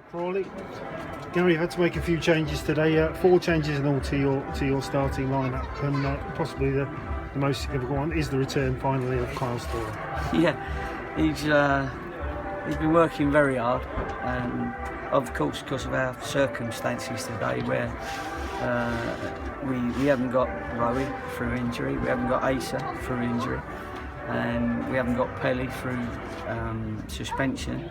Crawley, Gary, you've had to make a few changes today. 4 changes in all to your starting lineup, and possibly the most significant one is the return finally of Crawley. Yeah, he's been working very hard, and of course because of our circumstances today, where we haven't got Rowie through injury, we haven't got Asa through injury, and we haven't got Pelly through suspension.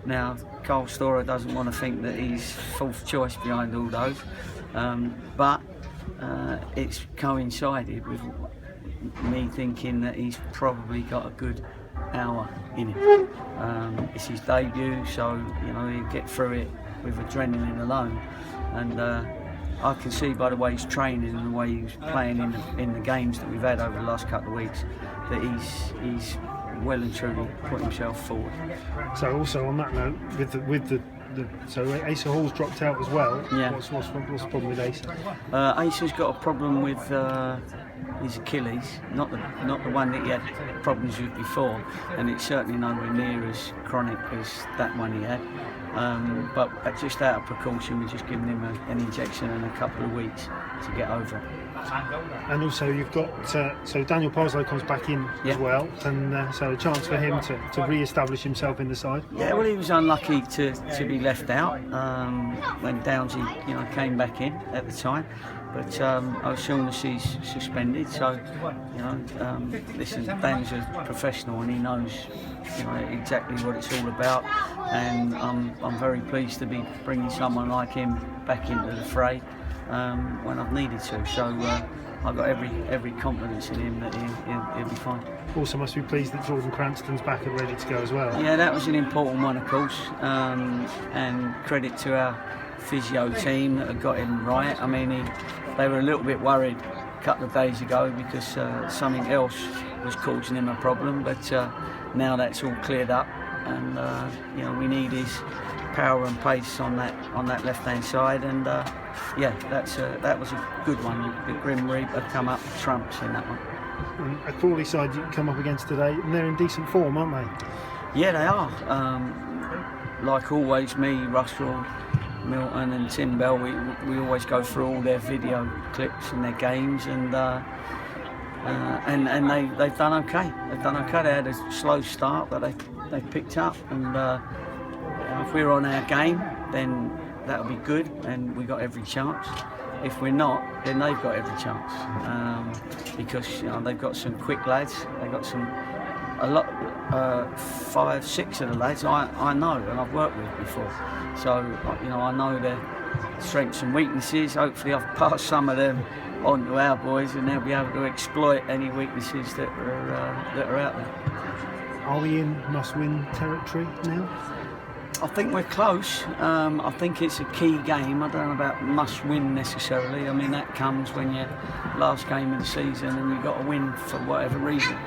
Now, Carl Storer doesn't want to think that he's fourth choice behind all those, but it's coincided with me thinking that he's probably got a good hour in him. It's his debut, so he'll get through it with adrenaline alone. And I can see by the way he's training and the way he's playing in the games that we've had over the last couple of weeks that he's well and truly put himself forward. So also on that note, so Asa Hall's dropped out as well. Yeah. What's the problem with Asa? Asa's got a problem with his Achilles, not the one that he had problems with before, and it's certainly nowhere near as chronic as that one he had. But just out of precaution, we're just giving him an injection in a couple of weeks to get over it. And also you've got so Daniel Parslow comes back in as well, and so a chance for him to re-establish himself in the side. Yeah, well, he was unlucky to be left out when Downsy came back in at the time. But O'Shaughnessy's suspended, so listen, Dan's a professional and he knows exactly what it's all about, and I'm very pleased to be bringing someone like him back into the fray when I've needed to. So I've got every confidence in him that he'll be fine. Also, must be pleased that Jordan Cranston's back and ready to go as well. Yeah, that was an important one, of course, and credit to our physio team that have got him right. I mean, they were a little bit worried a couple of days ago because something else was causing him a problem, but now that's all cleared up, and we need his power and pace on that left-hand side, and that was a good one. The Grim Reaper come up trumps in that one. And a Crawley side you come up against today, and they're in decent form, aren't they? Yeah, they are. Like always, me, Russell, Milton and Tim Bell, we always go through all their video clips and their games, and they've done okay. They've done okay. They had a slow start, but they picked up, and if we're on our game, then that'll be good, and we got every chance. If we're not, then they've got every chance, because they've got some quick lads. They've got a lot, 5, 6 of the lads I know and I've worked with before. So I know their strengths and weaknesses. Hopefully I've passed some of them on to our boys, and they'll be able to exploit any weaknesses that are out there. Are we in must-win territory now? I think we're close. I think it's a key game. I don't know about must-win necessarily. I mean, that comes when you're last game of the season and you've got to win for whatever reason.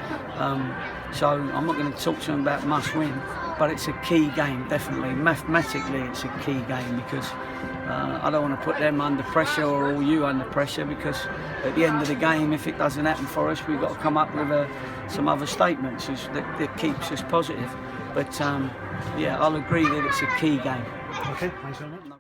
So I'm not going to talk to them about must-win, but it's a key game, definitely. Mathematically, it's a key game, because I don't want to put them under pressure or all you under pressure, because at the end of the game, if it doesn't happen for us, we've got to come up with some other statements that keeps us positive. But I'll agree that it's a key game. Okay, thanks very much.